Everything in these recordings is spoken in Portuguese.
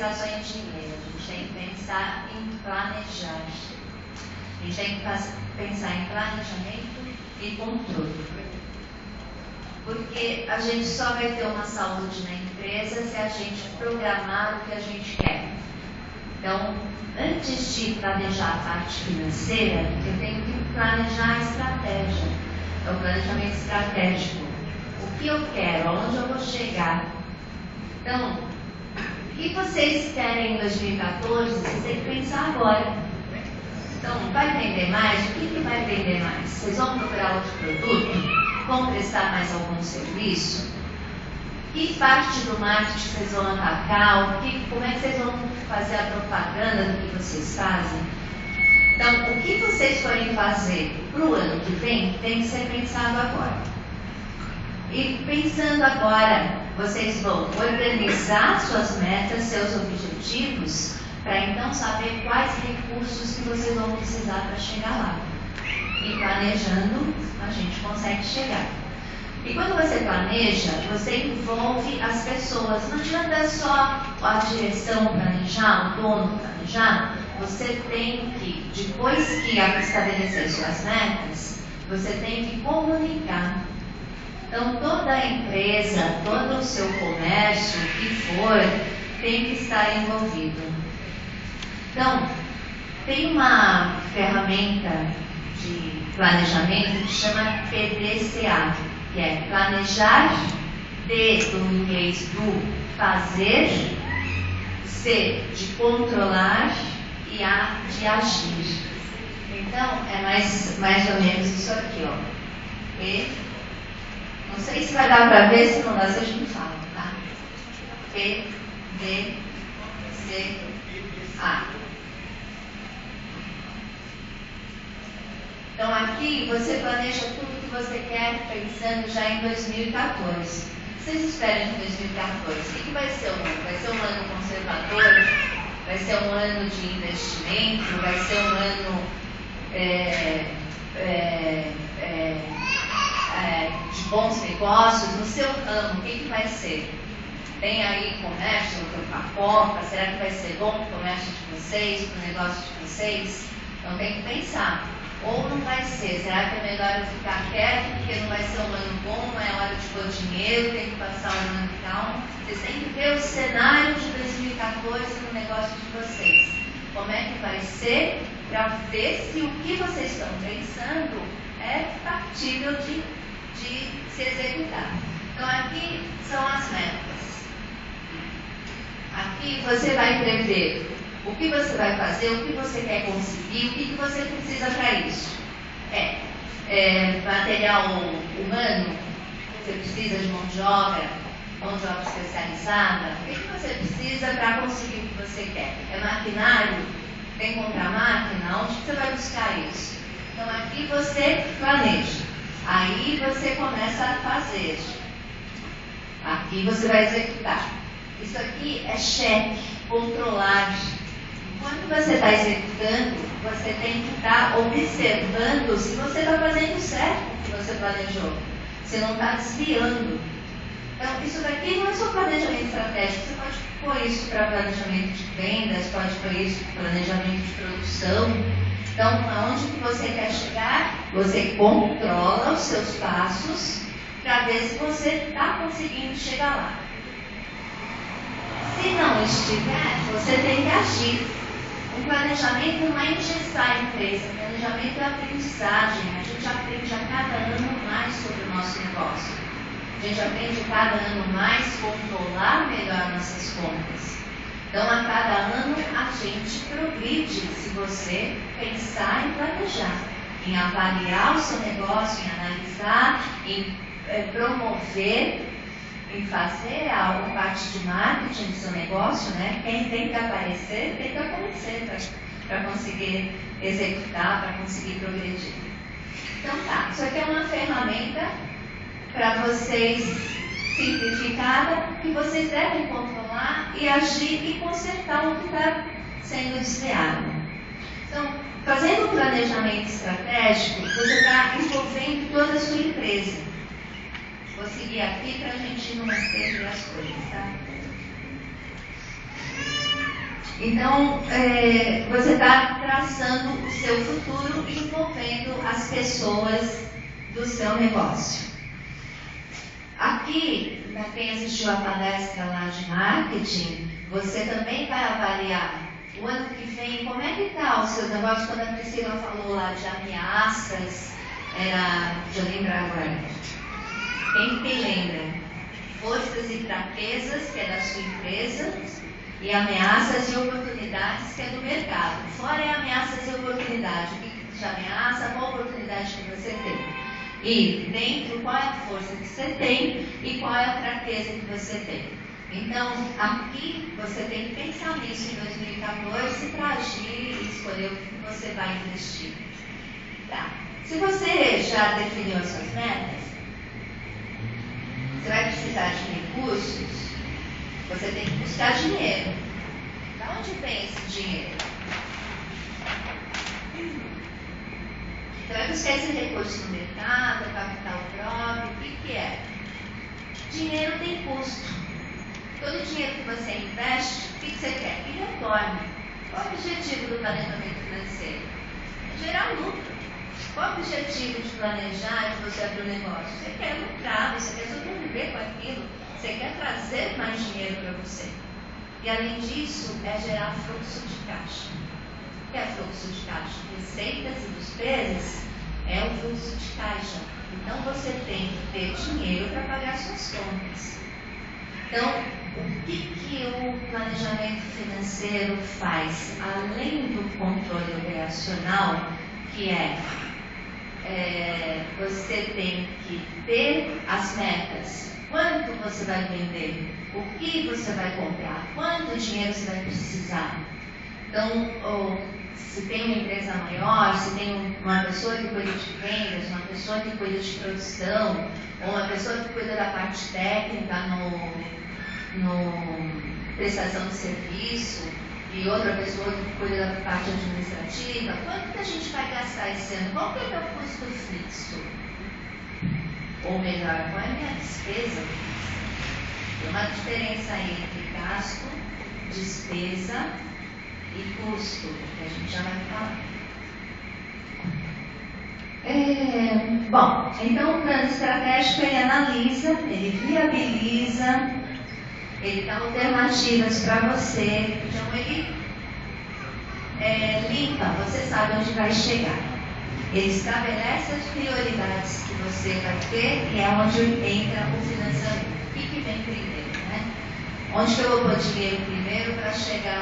pensar só em dinheiro, a gente tem que pensar em planejar. A gente tem que pensar em planejamento e controle. Porque a gente só vai ter uma saúde na empresa se a gente programar o que a gente quer. Então, antes de planejar a parte financeira, eu tenho que planejar a estratégia. É o planejamento estratégico. O que eu quero, aonde eu vou chegar. Então, o que vocês querem em 2014, vocês têm que pensar agora. Então, vai vender mais? O que vai vender mais? Vocês vão procurar outro produto? Vão prestar mais algum serviço? Que parte do marketing vocês vão atacar? Como é que vocês vão fazer a propaganda do que vocês fazem? Então, o que vocês forem fazer para o ano que vem tem que ser pensado agora. E pensando agora, vocês vão organizar suas metas, seus objetivos, para então saber quais recursos que vocês vão precisar para chegar lá. E planejando, a gente consegue chegar. E quando você planeja, você envolve as pessoas. Não adianta só a direção planejar, o dono planejar. Você tem que, depois que estabelecer suas metas, você tem que comunicar. Então, toda a empresa, todo o seu comércio, o que for, tem que estar envolvido. Então, tem uma ferramenta de planejamento que chama PDCA, que é planejar, D do inglês do fazer, C de controlar e A de agir. Então, é mais ou menos isso aqui, ó. Não sei se vai dar para ver, se não dá, vocês me falam, tá? P, D, C, A. Então, aqui você planeja tudo que você quer, pensando já em 2014. Vocês esperam de 2014? O que vai ser o ano? Vai ser um ano conservador? Vai ser um ano de investimento? Vai ser um ano de bons negócios? No seu ramo, o que vai ser? Tem aí comércio, Coca-Cola? Será que vai ser bom para o comércio de vocês, para o negócio de vocês? Então tem que pensar. Ou não vai ser? Será que é melhor eu ficar quieto porque não vai ser um ano bom, não é hora de pôr dinheiro, tem que passar um ano calmo? Vocês têm que ver o cenário de 2014 no negócio de vocês. Como é que vai ser para ver se o que vocês estão pensando é factível de se executar. Então aqui são as metas. Aqui você vai prever o que você vai fazer, o que você quer conseguir, o que você precisa para isso. Material humano, você precisa de mão de obra especializada. O que você precisa para conseguir o que você quer? É maquinário? Tem que comprar máquina? Onde você vai buscar isso? Então aqui você planeja. Aí você começa a fazer. Aqui você vai executar. Isso aqui é cheque, controlar. Quando você está executando, você tem que estar observando se você está fazendo certo o que você planejou. Você não está desviando. Então, isso daqui não é só planejamento estratégico. Você pode pôr isso para planejamento de vendas, pode pôr isso para planejamento de produção. Então, aonde que você quer chegar, você controla os seus passos para ver se você está conseguindo chegar lá. Se não estiver, você tem que agir. O planejamento não é engessar a empresa, o planejamento é aprendizagem. A gente aprende a cada ano mais sobre o nosso negócio. A gente aprende a cada ano mais controlar melhor nossas contas. Então, a cada ano, a gente progride se você pensar em planejar, em avaliar o seu negócio, em analisar, em promover, em fazer alguma parte de marketing do seu negócio, né? Quem tem que aparecer, tem que aparecer para conseguir executar, para conseguir progredir. Então tá, isso aqui é uma ferramenta para vocês simplificada que vocês devem controlar e agir e consertar o que está sendo desviado. Então, fazendo um planejamento estratégico, você está envolvendo toda a sua empresa. Vou seguir aqui para a gente não perder as coisas, tá? Então, você está traçando o seu futuro e envolvendo as pessoas do seu negócio. Aqui, para quem assistiu a palestra lá de marketing, você também vai avaliar o ano que vem como é que está o seu negócio. Quando a Priscila falou lá de ameaças, deixa eu lembrar agora. Quem lembra? Forças e fraquezas, que é da sua empresa, e ameaças e oportunidades, que é do mercado. Fora é ameaças e oportunidades. O que te ameaça, qual oportunidade que você tem? E dentro, qual é a força que você tem e qual é a fraqueza que você tem. Então, aqui você tem que pensar nisso em 2014 para agir e escolher o que você vai investir. Tá. Se você já definiu as suas metas, você vai precisar de recursos, você tem que buscar dinheiro. Da onde vem esse dinheiro? Você vai buscar esse recurso no mercado, capital próprio, o que é? Dinheiro tem custo. Todo dinheiro que você investe, o que você quer? Que retorne. Qual é o objetivo do planejamento financeiro? É gerar lucro. Qual é o objetivo de planejar de você abrir um negócio? Você quer lucrar, você quer sobreviver com aquilo, você quer trazer mais dinheiro para você. E além disso, é gerar fluxo de caixa. O que é fluxo de caixa? Receitas e despesas é o fluxo de caixa. Então você tem que ter dinheiro para pagar suas contas. Então, o que o planejamento financeiro faz? Além do controle operacional, que você tem que ter as metas. Quanto você vai vender? O que você vai comprar? Quanto dinheiro você vai precisar? Então, se tem uma empresa maior, se tem uma pessoa que cuida de vendas, uma pessoa que cuida de produção, ou uma pessoa que cuida da parte técnica no prestação de serviço, e outra pessoa que cuida da parte administrativa, quanto que a gente vai gastar esse ano? Qual que é o meu custo fixo? Ou melhor, qual é a minha despesa? Tem uma diferença aí entre gasto, despesa e custo, que a gente já vai falar. Bom, então o plano estratégico ele analisa, ele viabiliza, ele dá alternativas para você, então ele limpa, você sabe onde vai chegar. Ele estabelece as prioridades que você vai ter e é onde entra o financiamento. O que vem primeiro, né? Onde que eu vou pôr dinheiro primeiro para chegar?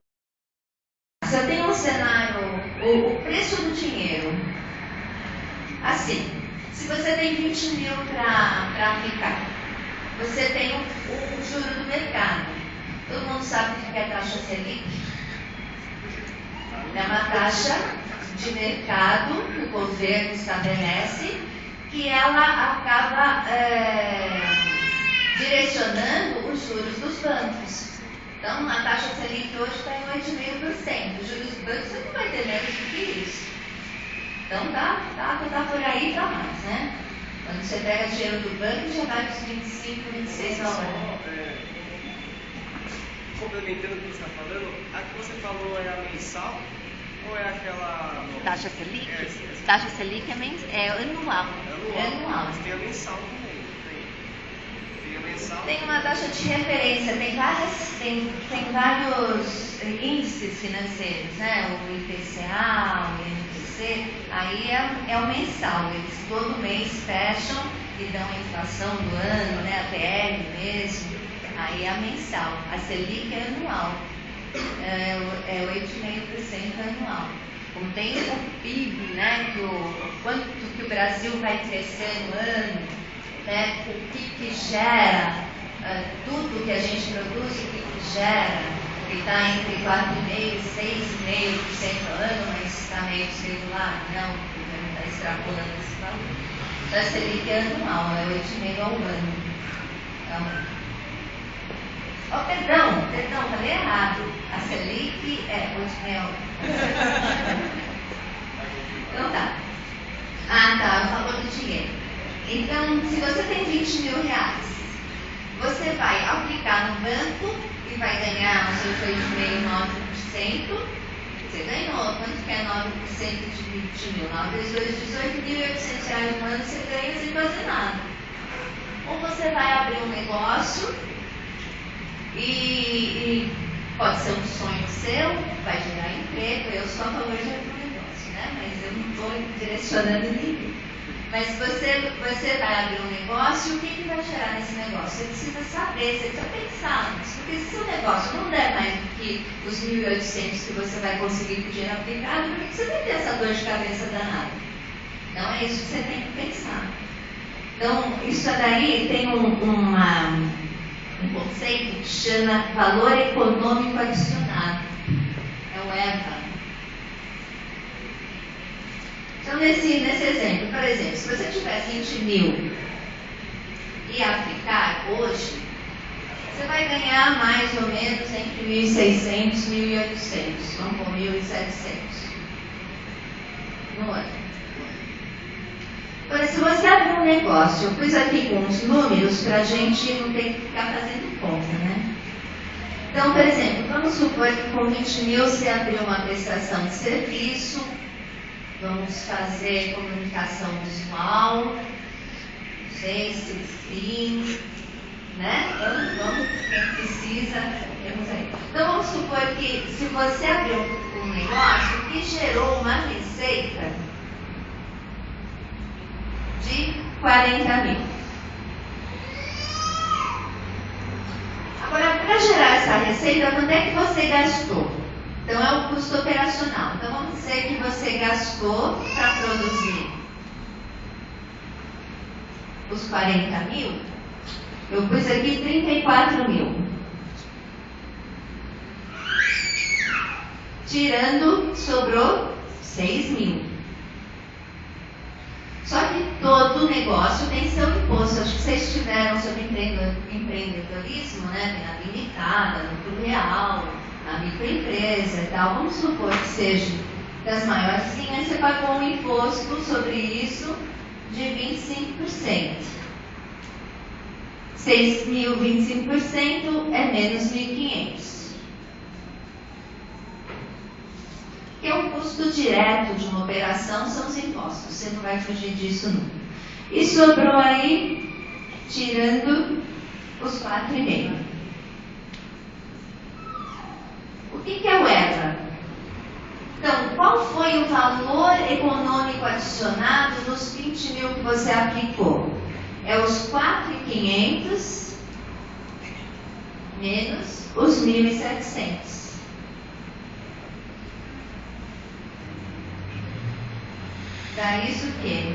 Se eu tenho um cenário, o preço do dinheiro, assim, se você tem 20 mil para aplicar, você tem o juro do mercado. Todo mundo sabe o que é taxa Selic? É uma taxa de mercado que o governo estabelece, que ela acaba direcionando os juros dos bancos. Então, a taxa Selic hoje está em 8,5%. Os juros dos bancos você não vai ter menos do que isso. Então, tá por aí para mais, né? Quando você pega dinheiro do banco, já vai para os 25, 26 ao ano. Complementando o que você está falando, a que você falou é a mensal ou é aquela... Taxa Selic? Taxa Selic é anual. É anual. Mas tem a mensal também, tem a mensal. Tem uma taxa de referência, tem vários índices financeiros, né? O IPCA, o INPC, aí é o mensal. Eles todo mês fecham e dão a inflação do ano, né? A PL mesmo. Aí é a mensal. A Selic é anual. É 8,5% anual. Como tem o PIB, né? Quanto que o Brasil vai crescer no ano, né? O que gera, tudo que a gente produz, o que gera, que está entre 4,5% e 6,5% ao ano, mas está meio desregulado, não, o governo está extrapolando esse valor. Então a Selic é anual, é 8,5% ao ano. Então, perdão, falei errado. A Selic é 8,5% ao ano. Então tá. O valor do dinheiro. Então, se você tem 20 mil reais, você vai aplicar no banco e que vai ganhar uns 8,5%, 9%, você ganhou. Quanto que é 9% de 20 mil? 9 vezes 2, 18.800 reais no ano, você ganha sem fazer nada. Ou você vai abrir um negócio e pode ser um sonho seu, vai gerar emprego. Eu sou a favor de abrir um negócio, né? Mas eu não estou direcionando ninguém. Mas você vai abrir um negócio, o que vai gerar nesse negócio? Você precisa saber, você precisa pensar nisso. Porque se seu negócio não der mais do que os 1.800 que você vai conseguir com o dinheiro aplicado, por que você vai ter essa dor de cabeça danada? Então é isso que você tem que pensar. Então, isso daí tem um conceito que chama valor econômico adicionado. É o EVA. Então, nesse exemplo, por exemplo, se você tiver 20 mil e aplicar hoje, você vai ganhar mais ou menos entre 1.600 e 1.800, vamos por 1.700 no ano. Agora, se você abrir um negócio, eu pus aqui com os números para a gente não ter que ficar fazendo conta, né? Então, por exemplo, vamos supor que com 20 mil você abriu uma prestação de serviço. Vamos fazer comunicação visual, não sei se screen, né? Vamos, quem precisa, temos aí. Então vamos supor que se você abriu um negócio que gerou uma receita de 40 mil. Agora, para gerar essa receita, quanto é que você gastou? Então, é o custo operacional. Então, vamos dizer que você gastou para produzir os 40 mil. Eu pus aqui 34 mil. Tirando, sobrou 6 mil. Só que todo negócio tem seu imposto. Acho que vocês tiveram sobre empreendedorismo, né? Tem a limitada, lucro real, a microempresa e tal. Vamos supor que seja das maiorzinhas, você pagou um imposto sobre isso de 25%. 6 mil, 25% é menos 1.500. Que é um custo direto de uma operação, são os impostos. Você não vai fugir disso nunca. E sobrou aí, tirando os 4,5. O que é o EVA? Então, qual foi o valor econômico adicionado nos 20 mil que você aplicou? É os 4.500 menos os 1.700. Dá isso o quê?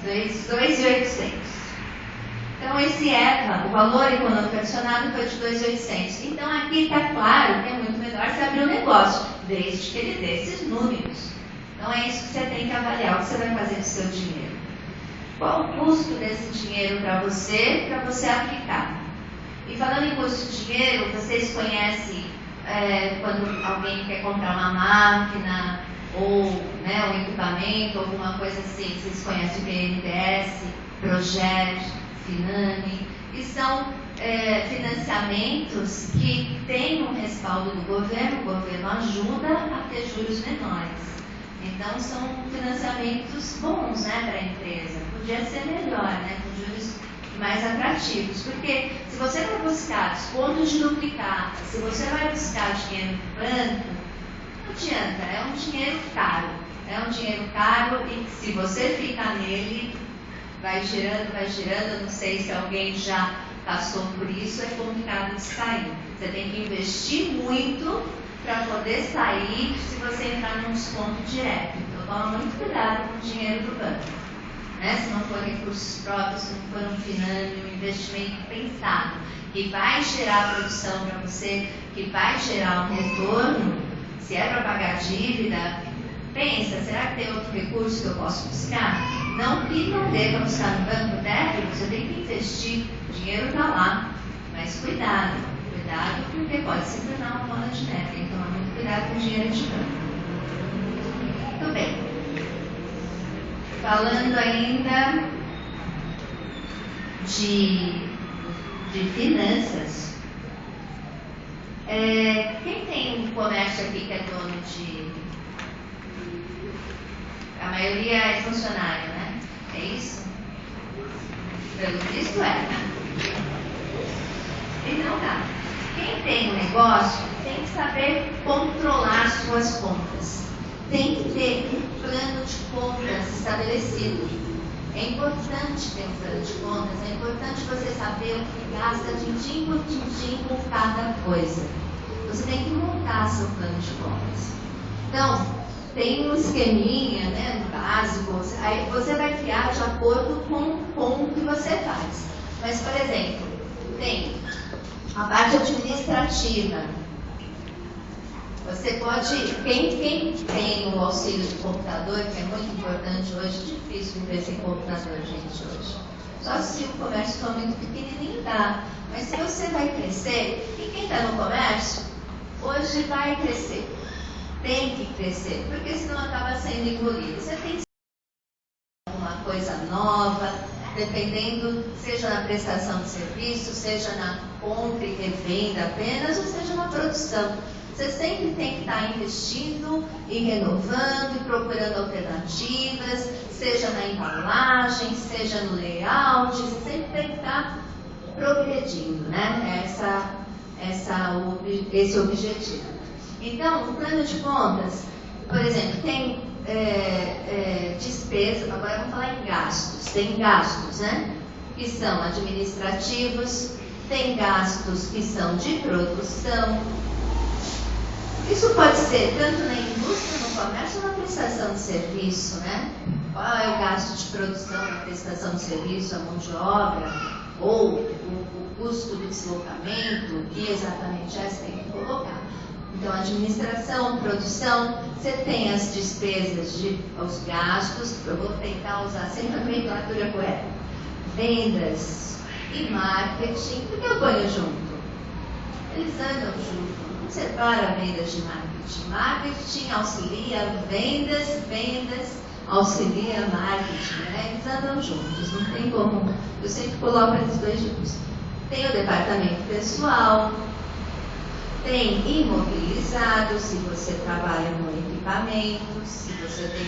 2.800. Então, esse EVA, o valor econômico adicionado, foi de 2.800. Então, aqui está claro que é muito melhor você abrir um negócio, desde que ele dê esses números. Então, é isso que você tem que avaliar, o que você vai fazer com o seu dinheiro. Qual o custo desse dinheiro para você aplicar? E falando em custo de dinheiro, vocês conhecem quando alguém quer comprar uma máquina ou um equipamento, alguma coisa assim, vocês conhecem o BNDES, Projet, Finame, que são financiamentos que têm um respaldo do governo, o governo ajuda a ter juros menores. Então, são financiamentos bons, para a empresa. Podia ser melhor, com juros mais atrativos. Porque se você vai buscar descontos de duplicata, se você vai buscar dinheiro no banco, não adianta, é um dinheiro caro. É um dinheiro caro e se você ficar nele, vai girando. Eu não sei se alguém já passou por isso, é complicado de sair. Você tem que investir muito para poder sair se você entrar num desconto direto. Então, toma muito cuidado com o dinheiro do banco. Se não for recursos próprios, se não for um Finame, um investimento pensado, que vai gerar produção para você, que vai gerar um retorno, se é para pagar dívida, pensa, será que tem outro recurso que eu posso buscar? Não que não dê para buscar no banco, deve, você tem que investir, o dinheiro está lá, mas cuidado, porque pode se tornar uma bola de neve, tem que tomar muito cuidado com o dinheiro de banco. Muito bem. Falando ainda de de finanças. Quem tem um comércio aqui que é dono de... A maioria é funcionário, né? É isso? Pelo visto é. Então tá. Quem tem um negócio tem que saber controlar suas contas. Tem que ter um plano de contas estabelecido. É importante ter um plano de contas, é importante você saber o que gasta tintim por tintim com cada coisa. Você tem que montar seu plano de contas. Então, tem um esqueminha, né, básico, aí você vai criar de acordo com o que você faz. Mas, por exemplo, tem a parte administrativa. Você pode, quem tem o auxílio de computador, que é muito importante hoje, difícil viver sem computador, gente, hoje. Só se o comércio for muito pequenininho, dá. Mas se você vai crescer, e quem está no comércio, hoje vai crescer. Tem que crescer, porque senão acaba sendo engolido. Você tem que ser uma coisa nova, dependendo, seja na prestação de serviço, seja na compra e revenda apenas, ou seja na produção. Você sempre tem que estar investindo e renovando e procurando alternativas, seja na embalagem, seja no layout, você sempre tem que estar progredindo, né? Esse objetivo. Então, o plano de contas, por exemplo, tem despesas, agora vamos falar em gastos. Tem gastos, né? Que são administrativos, tem gastos que são de produção. Isso pode ser tanto na indústria, no comércio, ou na prestação de serviço, né? Qual é o gasto de produção na prestação de serviço, a mão de obra, ou o custo do deslocamento, que exatamente é, você tem que colocar. Então, administração, produção, você tem as despesas, os gastos, eu vou tentar usar sempre a nomenclatura correta, vendas e marketing, porque eu ponho junto. Eles andam junto. Não separa vendas de marketing. Marketing auxilia vendas, vendas auxilia marketing, né? Eles andam juntos, não tem como. Eu sempre coloco eles dois juntos. Tem o departamento pessoal, tem imobilizado, se você trabalha com equipamentos, se você tem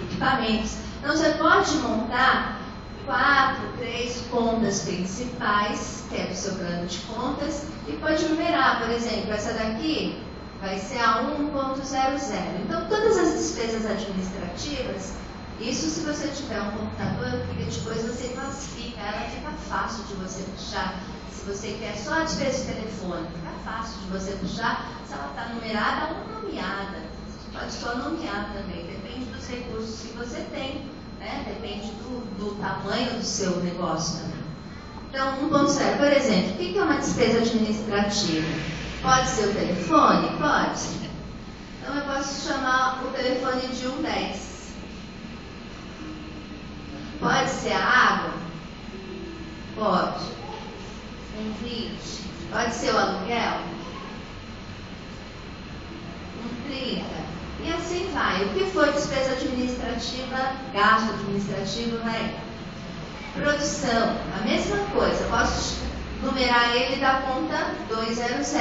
equipamentos. Então, você pode montar 4, 3 contas principais, que é do seu plano de contas, e pode numerar, por exemplo, essa daqui vai ser a 1.00. Então, todas as despesas administrativas, isso se você tiver um computador, porque depois você classifica, ela fica fácil de você puxar. Se você quer só a despesa de telefone, fica fácil de você puxar, se ela está numerada ou nomeada. Você pode só nomear também, depende dos recursos que você tem, né? Depende do tamanho do seu negócio também. Então, 1.0, por exemplo, o que é uma despesa administrativa? Pode ser o telefone? Pode. Então, eu posso chamar o telefone de 110. Pode ser a água? Pode. 1,20. Pode ser o aluguel? 1,30. E assim vai. O que for despesa administrativa, gasto administrativo, vai. Produção, a mesma coisa. Posso numerar ele da conta 200.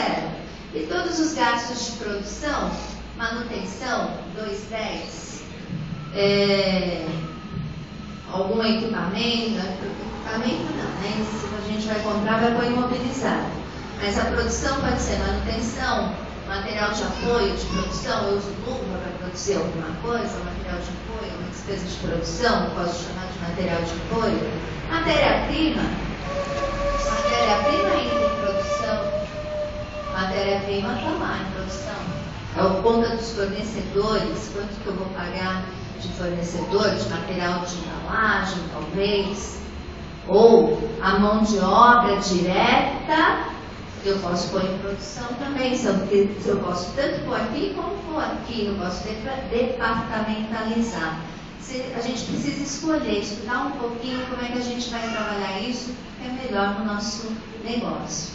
E todos os gastos de produção, manutenção, 210. Algum equipamento não, né? Se a gente vai comprar, vai pôr imobilizado. Mas a produção pode ser manutenção, material de apoio de produção, eu uso luva para produzir alguma coisa, material de apoio, uma despesa de produção, posso chamar de material de apoio. Matéria-prima entra em produção, matéria-prima está lá em produção. É a conta dos fornecedores, quanto que eu vou pagar de fornecedor, de material de embalagem, talvez, ou a mão de obra direta, eu posso pôr em produção também, se eu posso tanto pôr aqui como pôr aqui, eu posso departamentalizar. A gente precisa escolher, estudar um pouquinho como é que a gente vai trabalhar isso, que é melhor no nosso negócio.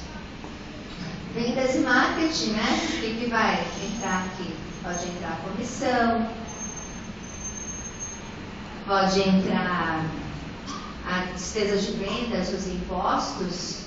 Vendas e marketing, né? O que vai entrar aqui? Pode entrar a comissão, pode entrar a despesa de vendas, os impostos,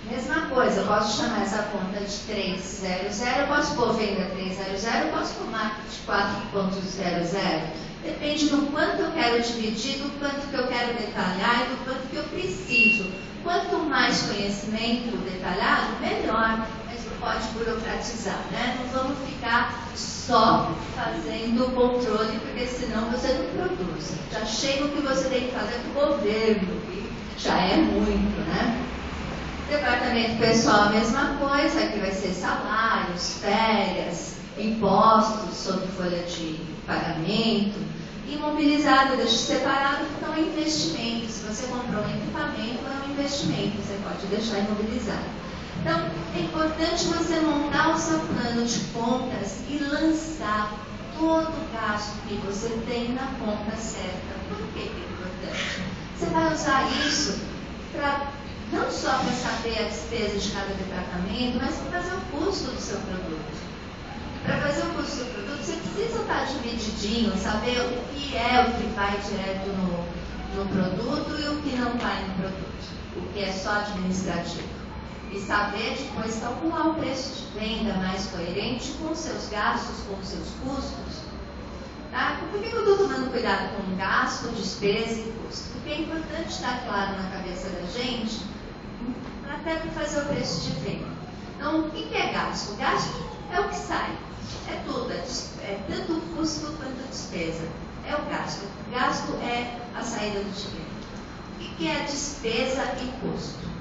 Mesma coisa, eu posso chamar essa conta de 300, eu posso pôr venda 300, eu posso pôr marketing 4.00. Depende do quanto eu quero dividir, do quanto que eu quero detalhar e do quanto que eu preciso. Quanto mais conhecimento detalhado, melhor. Mas não pode burocratizar, né? Não vamos ficar só fazendo controle, porque senão você não produz. Já chega o que você tem que fazer para o governo, que já é muito, né? Departamento pessoal, a mesma coisa, aqui vai ser salários, férias, impostos sobre folha de pagamento. Imobilizado, deixa separado, porque é um investimento. Se você comprou um equipamento, é um investimento, você pode deixar imobilizado. Então, é importante você montar o seu plano de contas e lançar todo o gasto que você tem na conta certa. Por que é importante? Você vai usar isso para não só para saber a despesa de cada departamento, mas para fazer o custo do seu produto. Para fazer o custo do produto, você precisa estar divididinho, saber o que é o que vai direto no produto e o que não vai no produto, o que é só administrativo. E saber depois calcular o preço de venda mais coerente com os seus gastos, com os seus custos. Tá? Por que eu estou tomando cuidado com gasto, despesa e custo? Porque é importante estar claro na cabeça da gente, até para fazer o preço de venda. Então, o que é gasto? O gasto é o que sai. É tudo. É tanto custo quanto despesa. É o gasto. O gasto é a saída do dinheiro. O que é despesa e custo?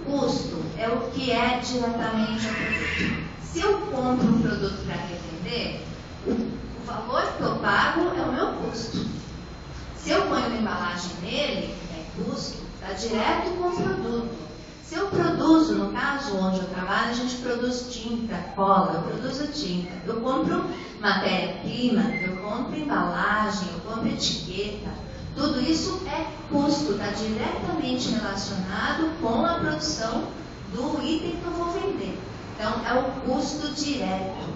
Custo é o que é diretamente o produto. Se eu compro um produto para revender, o valor que eu pago é o meu custo. Se eu ponho uma embalagem nele, é custo, está direto com o produto. Se eu produzo, no caso onde eu trabalho, a gente produz tinta, cola, eu produzo tinta. Eu compro matéria-prima, eu compro embalagem, eu compro etiqueta. Tudo isso é custo, está diretamente relacionado com a produção do item que eu vou vender. Então, é o custo direto.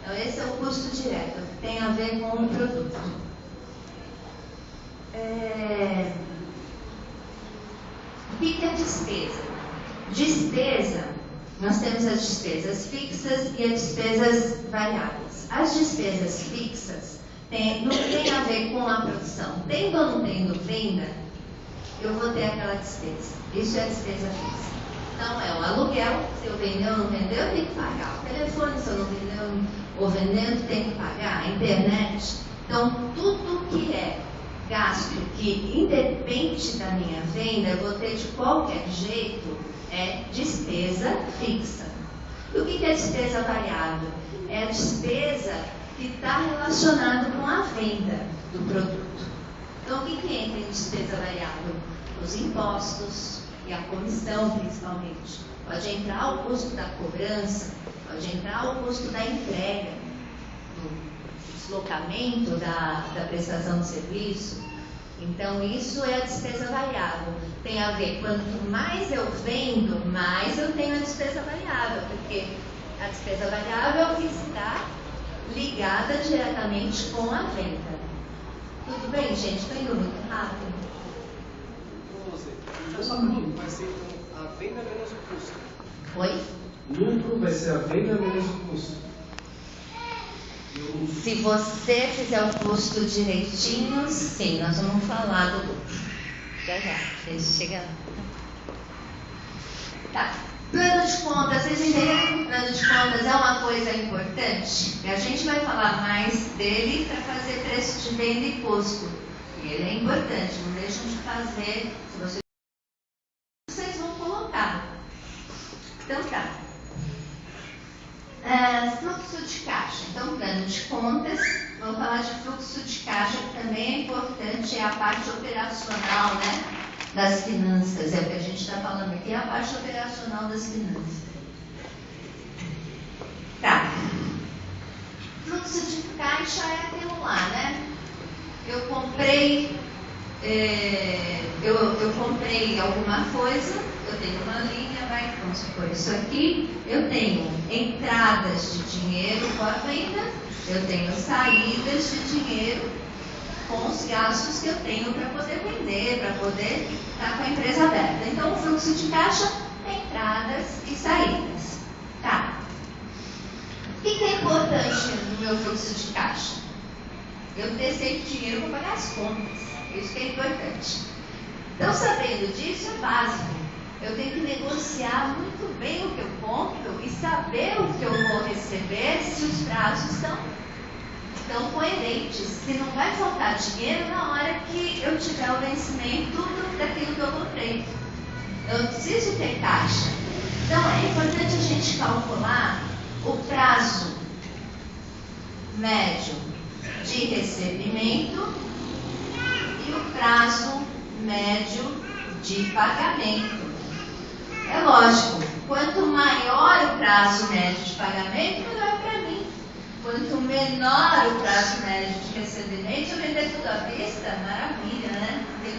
Então, esse é o custo direto, que tem a ver com o produto. O que é despesa? Despesa, nós temos as despesas fixas e as despesas variáveis. As despesas fixas não tem a ver com a produção. Tendo ou não tendo venda, eu vou ter aquela despesa. Isso é despesa fixa. Então, é o aluguel, se eu vender ou não vender, eu tenho que pagar. O telefone, se eu não vender ou vendendo, tem que pagar. A internet. Então, tudo que é gasto que independe da minha venda, eu vou ter de qualquer jeito, é despesa fixa. E o que é despesa variável? É a despesa que está relacionada com a venda do produto. Então, o que entra em despesa variável? Os impostos e a comissão, principalmente. Pode entrar o custo da cobrança, pode entrar o custo da entrega, do deslocamento da prestação de serviço. Então, isso é a despesa variável. Tem a ver, quanto mais eu vendo, mais eu tenho a despesa variável, porque a despesa variável está ligada diretamente com a venda. Tudo bem, gente? Estou indo muito rápido. Só para mim, vai ser então a venda menos o custo. Oi? Lucro vai ser a venda menos o custo. Se você fizer o custo direitinho, sim, nós vamos falar do lucro. Já, deixa eu chegar lá. Tá. Plano de contas, vocês entenderam que o plano de contas é uma coisa importante? E a gente vai falar mais dele para fazer preço de venda e custo. E ele é importante, não deixam de fazer, se vocês vão colocar. Então tá. Fluxo de caixa. Então, plano de contas, vamos falar de fluxo de caixa, que também é importante, é a parte operacional, né, das finanças. É o que a gente está falando aqui, é a parte operacional das finanças. Tá. Fluxo de caixa é aquilo lá, né? Eu comprei alguma coisa, eu tenho uma linha, vamos supor isso aqui, eu tenho entradas de dinheiro com a venda, eu tenho saídas de dinheiro com os gastos que eu tenho para poder vender, para poder estar com a empresa aberta. Então, o fluxo de caixa é entradas e saídas. Tá. O que é importante no meu fluxo de caixa? Eu ter sempre dinheiro para pagar as contas. Isso que é importante. Então, sabendo disso, é básico. Eu tenho que negociar muito bem o que eu compro e saber o que eu vou receber se os prazos estão coerentes. Se não vai faltar dinheiro na hora que eu tiver o vencimento daquilo que eu comprei. Eu preciso ter caixa. Então, é importante a gente calcular o prazo médio de recebimento e o prazo médio de pagamento. É lógico, quanto maior o prazo médio de pagamento, melhor para mim. Quanto menor o prazo médio de recebimento, eu vender tudo à vista, maravilha, né? Tem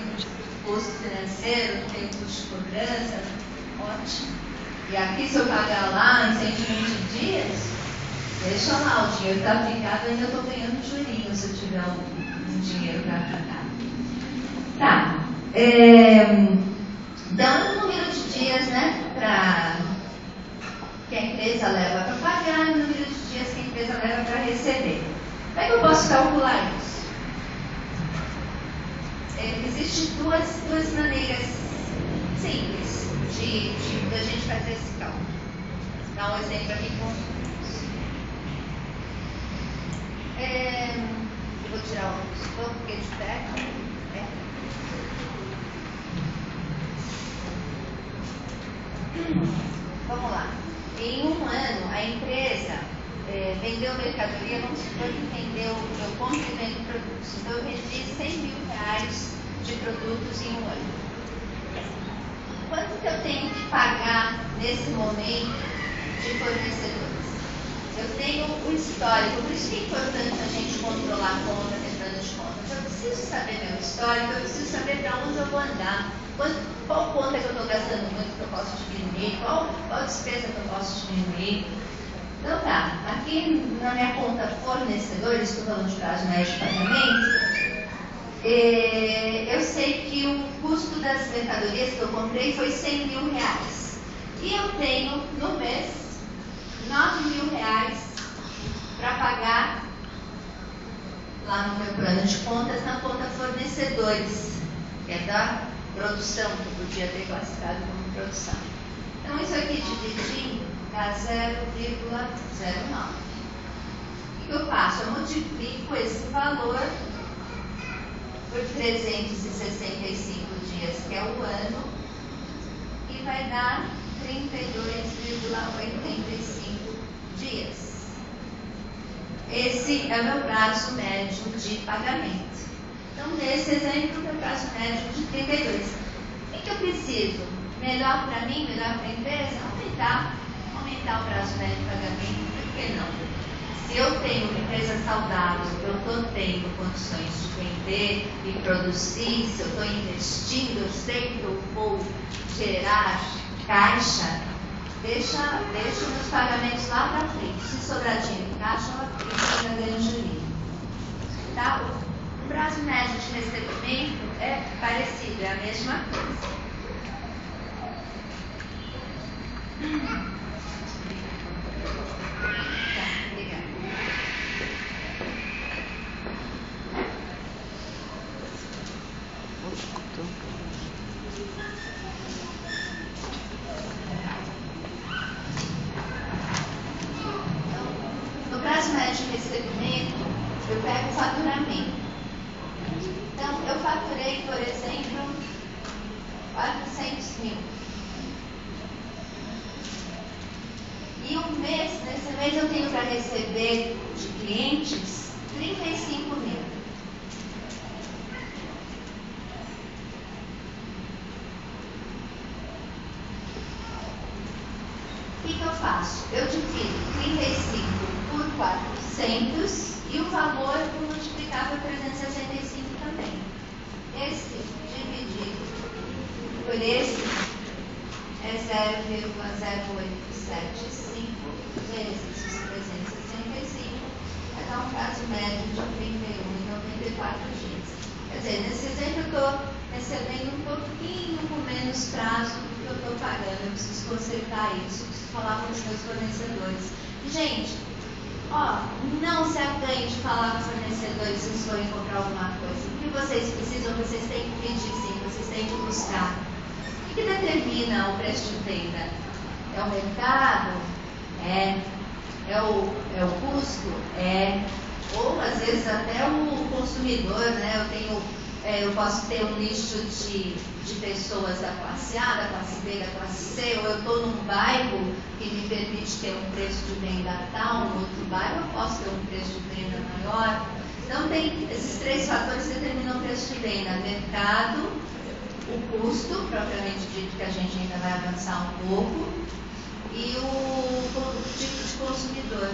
custo financeiro, tem custo de cobrança, ótimo. E aqui, se eu pagar lá em 120 dias, deixa lá, o dinheiro está aplicado, ainda estou ganhando jurinho se eu tiver um dinheiro para aplicar. Tá. Dando o número de dias, né, que a empresa leva para pagar e o número de dias que a empresa leva para receber. Como é que eu posso calcular isso? Existem duas maneiras simples de a gente fazer esse cálculo. Vou dar um exemplo aqui com eu vou tirar o pouco porque de perto. Vamos lá. Em um ano, a empresa vendeu mercadoria, vamos supor que eu compro e vendo produtos. Então, eu vendi 100 mil reais de produtos em um ano. Quanto que eu tenho que pagar nesse momento de fornecedores? Eu tenho o histórico, por isso que é importante a gente controlar a conta, ter plano de contas. Eu preciso saber meu histórico, eu preciso saber para onde eu vou andar. Qual conta que eu estou gastando muito que eu posso diminuir? Qual despesa que eu posso diminuir? Então tá, aqui na minha conta fornecedores, estou falando de prazo médio de pagamento, eu sei que o custo das mercadorias que eu comprei foi 100 mil reais. E eu tenho no mês 9 mil reais para pagar lá no meu plano de contas, na conta fornecedores, que é da produção, que eu podia ter classificado como produção. Então, isso aqui dividindo dá 0,09. O que eu faço? Eu multiplico esse valor por 365 dias, que é o ano, e vai dar 32,85 dias. Esse é o meu prazo médio de pagamento. Então, nesse exemplo, meu prazo médio de 32. O que eu preciso? Melhor para mim, melhor para a empresa? Aumentar o prazo médio de pagamento. Por que não? Se eu tenho uma empresa saudável, eu estou tendo condições de vender e produzir, se eu estou investindo, eu sei que eu vou gerar caixa, deixa meus pagamentos lá para frente. Se sobrar dinheiro em caixa, eu aplico e ganho jurinho. Tá? O prazo médio de recebimento é parecido, é a mesma coisa. Tá, obrigada. No prazo médio de recebimento, eu pego o faturamento. Então, eu faturei, por exemplo, 400 mil. E nesse mês eu tenho para receber de clientes 35 mil. O que eu faço? Eu divido 35 por 400 e o valor vou multiplicar por 365 também. Esse dividido por esse é 0,0875 vezes os 365, vai dar um prazo médio de 31,94 dias. Quer dizer, nesse exemplo eu estou recebendo um pouquinho com menos prazo do que eu estou pagando, eu preciso consertar isso, eu preciso falar com os meus fornecedores. Gente, não se acanhe de falar com os fornecedores se vocês forem comprar alguma coisa. O que vocês precisam, vocês têm que pedir sim, vocês têm que buscar. O que determina o preço de venda? É o mercado? É o custo? Ou às vezes até o consumidor, né? Eu posso ter um nicho de pessoas da classe A, da classe B, da classe C, ou eu estou num bairro que me permite ter um preço de venda tal, no outro bairro eu posso ter um preço de venda maior. Então tem esses 3 fatores que determinam o preço de venda: mercado, o custo, propriamente dito, que a gente ainda vai avançar um pouco, e o tipo de consumidor.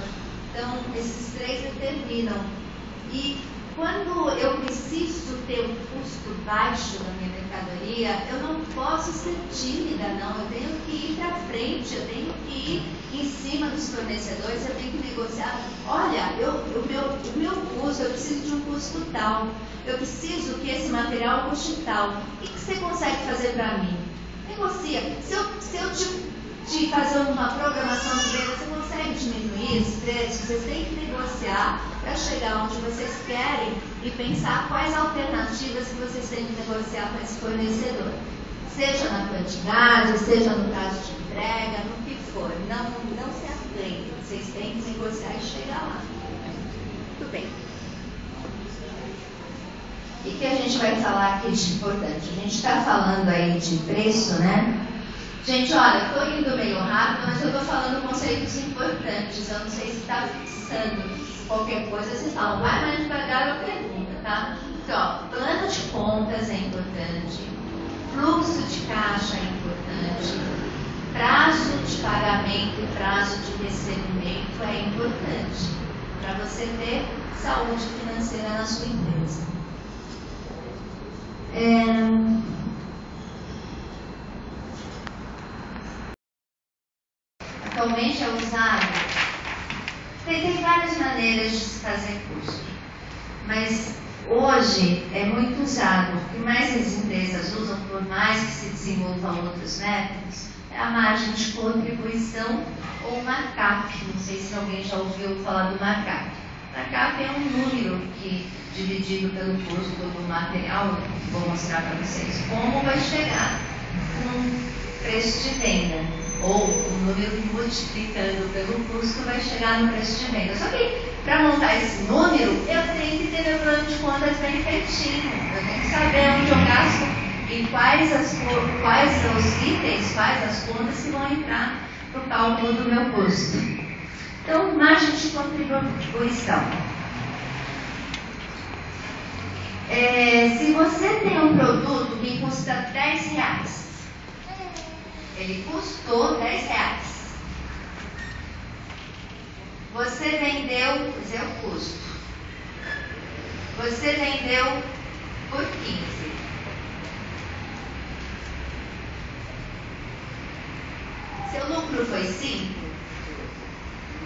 Então, esses 3 determinam. E quando eu preciso ter um custo baixo da minha mercadoria, eu não posso ser tímida, não. Eu tenho que ir para frente, eu tenho que ir em cima dos fornecedores, eu tenho que negociar. Olha, o meu custo, eu preciso de um custo tal. Eu preciso que esse material custe tal. O que você consegue fazer para mim? Negocia. Se eu te fazer uma programação de venda, você consegue diminuir esse preço? Vocês têm que negociar para chegar onde vocês querem e pensar quais alternativas que vocês têm que negociar com esse fornecedor. Seja na quantidade, seja no prazo de entrega, no que for. Não se acanhem. Vocês têm que negociar e chegar lá. Muito bem. O que a gente vai falar aqui de importante? A gente está falando aí de preço, né? Gente, olha, estou indo meio rápido, mas eu estou falando conceitos importantes. Eu não sei se está fixando qualquer coisa. Vocês falam, vai mais devagar, eu pergunto, tá? Então, plano de contas é importante, fluxo de caixa é importante, prazo de pagamento e prazo de recebimento é importante para você ter saúde financeira na sua empresa. Atualmente é usado, tem várias maneiras de se fazer custo, mas hoje é muito usado. O que mais as empresas usam, por mais que se desenvolvam outros métodos, é a margem de contribuição ou markup. Não sei se alguém já ouviu falar do markup. Markup é um número que, dividido pelo custo do material, vou mostrar para vocês como vai chegar num preço de venda. Ou o número multiplicando pelo custo vai chegar no preço de venda. Só que para montar esse número, eu tenho que ter meu plano de contas bem feitinho. Eu tenho que saber onde eu gasto e quais os itens, quais as contas que vão entrar no cálculo do meu custo. Então, margem de contribuição. Se você tem um produto que custa R$10, ele custou R$10. Você vendeu, esse é o custo. Você vendeu por 15. Seu lucro foi 5?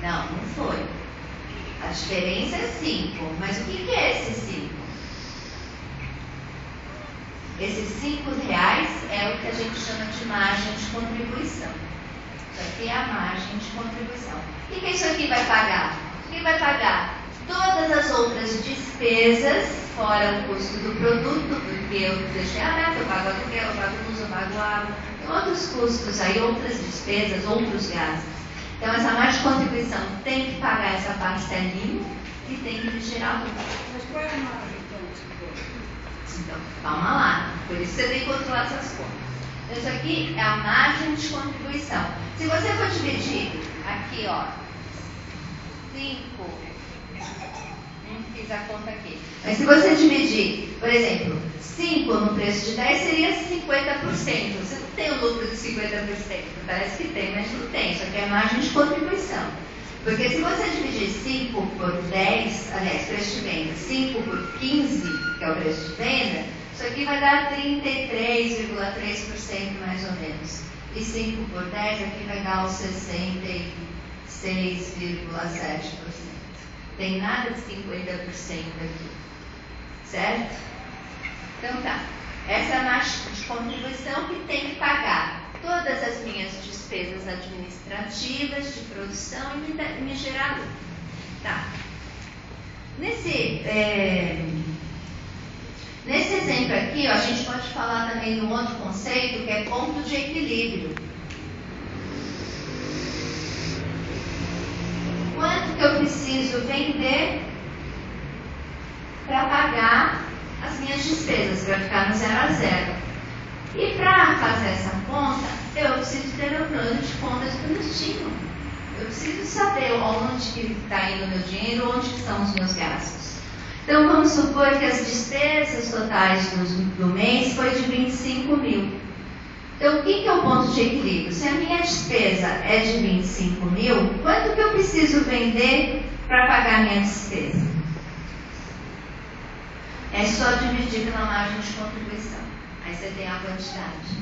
Não foi. A diferença é 5. Mas o que é esse 5? Esses R$5 é o que a gente chama de margem de contribuição. Isso aqui é a margem de contribuição. O que isso aqui vai pagar? O que vai pagar? Todas as outras despesas, fora o custo do produto, porque eu deixei aberto, eu pago aluguel, eu pago luz, eu pago água, tem outros custos aí, outras despesas, outros gastos. Então essa margem de contribuição tem que pagar essa parcelinha e tem que gerar lucro. Mas qual é a margem, Então, calma lá. Por isso você tem que controlar essas contas. Então, isso aqui é a margem de contribuição. Se você for dividir aqui, ó, 5, não fiz a conta aqui. Mas se você dividir, por exemplo, 5 no preço de 10 seria 50%. Você não tem o lucro de 50%. Parece que tem, mas não tem. Isso aqui é a margem de contribuição. Porque se você dividir 5 por 10, aliás, preço de venda, 5 por 15, que é o preço de venda, isso aqui vai dar 33,3% mais ou menos. E 5 por 10 aqui vai dar os 66,7%. Tem nada de 50% aqui. Certo? Então tá. Essa é a margem de contribuição que tem que pagar todas as despesas administrativas, de produção e me gerar lucro. Tá. Nesse exemplo aqui, ó, a gente pode falar também de um outro conceito que é ponto de equilíbrio. Quanto que eu preciso vender para pagar as minhas despesas, para ficar no 0 a 0. E para fazer essa conta, eu preciso ter um plano de contas bonitinho. Eu preciso saber onde que está indo o meu dinheiro, onde que são os meus gastos. Então, vamos supor que as despesas totais do mês foi de 25 mil. Então, o que é o ponto de equilíbrio? Se a minha despesa é de 25 mil, quanto que eu preciso vender para pagar a minha despesa? É só dividir pela margem de contribuição. Aí você tem a quantidade.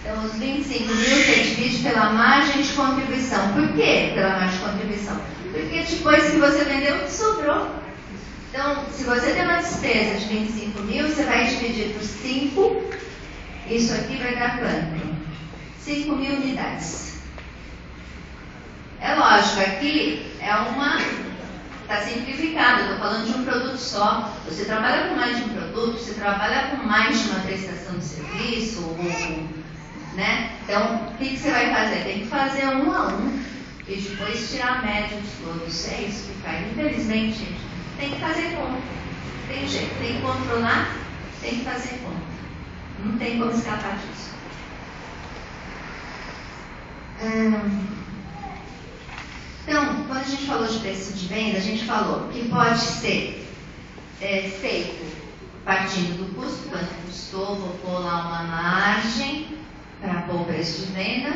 Então, os 25 mil você divide pela margem de contribuição. Por quê pela margem de contribuição? Porque depois que você vendeu, o que sobrou? Então, se você tem uma despesa de 25 mil, você vai dividir por 5. Isso aqui vai dar quanto? 5 mil unidades. É lógico, aqui está simplificado, eu estou falando de um produto só. Você trabalha com mais de um produto, você trabalha com mais de uma prestação de serviço, né? Então, o que você vai fazer? Tem que fazer um a um e depois tirar a média de todos. É isso que faz. Infelizmente, gente, tem que fazer conta. Tem jeito, tem que controlar, tem que fazer conta. Não tem como escapar disso. Então, quando a gente falou de preço de venda, a gente falou que pode ser feito partindo do custo, quanto custou, vou pôr lá uma margem para pôr o preço de venda.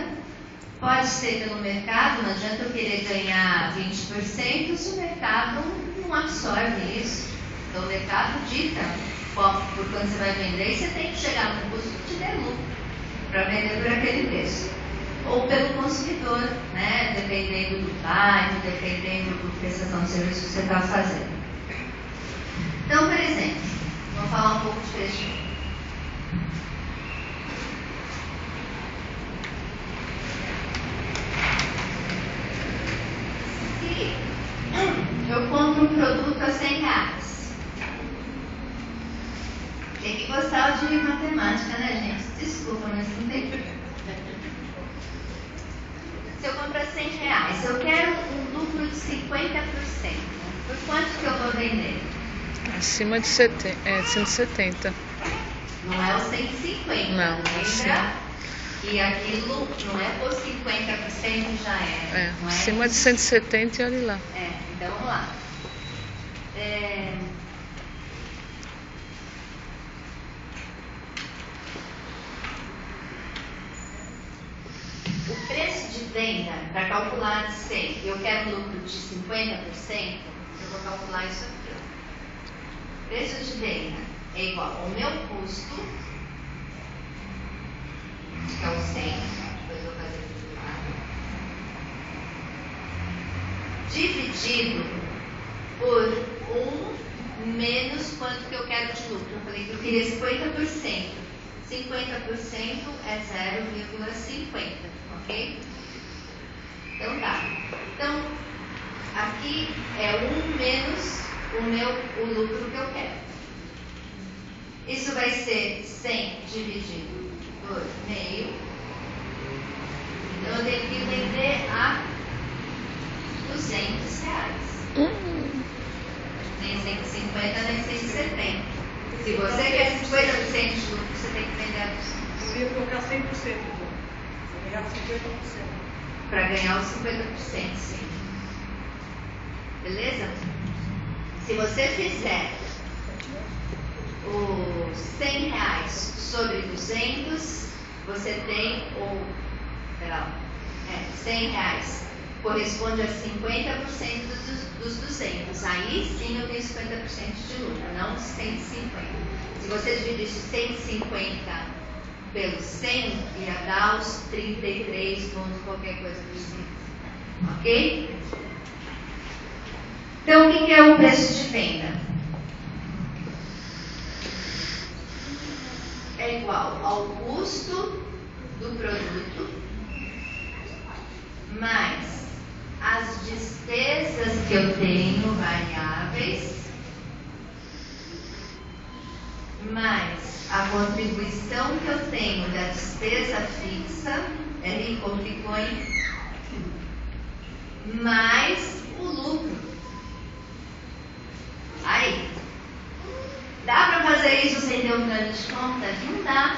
Pode ser pelo mercado, não adianta eu querer ganhar 20% se o mercado não absorve isso. Então, o mercado dita por quando você vai vender, e você tem que chegar no custo que te dê lucro para vender por aquele preço. Ou pelo consumidor, né? Dependendo do bairro, dependendo da prestação de serviço que você está fazendo. Então, por exemplo, vamos falar um pouco de preço de venda. Se eu compro um produto a R$100, tem que gostar de matemática, né, gente? Desculpa, mas não tem problema. Se eu comprar R$100, eu quero um lucro de 50%. Por quanto que eu vou vender? Acima de 170. Não é os 150. Não, lembra? E aquilo não é por 50% já é. Não é acima de 170 e olha lá. Então vamos lá. O preço de venda, para calcular de 100, eu quero um lucro de 50%, eu vou calcular isso aqui. Ó. Preço de venda é igual ao meu custo, que é o 100, depois eu vou fazer aqui do lado, dividido por 1 menos quanto que eu quero de lucro. Eu falei que eu queria 50%. 50% é 0,50, ok? Então tá. Então, aqui é 1 menos o lucro que eu quero. Isso vai ser 100 dividido por meio. Então, eu tenho que vender a R$200. Nem 150, nem 170. Se você quer 50% de lucro, você tem que vender a 200. Eu ia colocar 100%, então. Vou ganhar 50%. Para ganhar os 50%, sim. Beleza? Se você fizer os R$100 sobre 200, você tem R$100 corresponde a 50% dos 200. Aí sim eu tenho 50% de lucro, não 150. Se você dividisse 150 pelo 100, ia dar os 33 pontos qualquer coisa por cento. Ok? Então, o que é o preço de venda? É igual ao custo do produto despesas que eu tenho variáveis mais a contribuição que eu tenho da despesa fixa, R complicou, hein? Mais o lucro. Aí, dá para fazer isso sem ter um plano de contas? Não dá.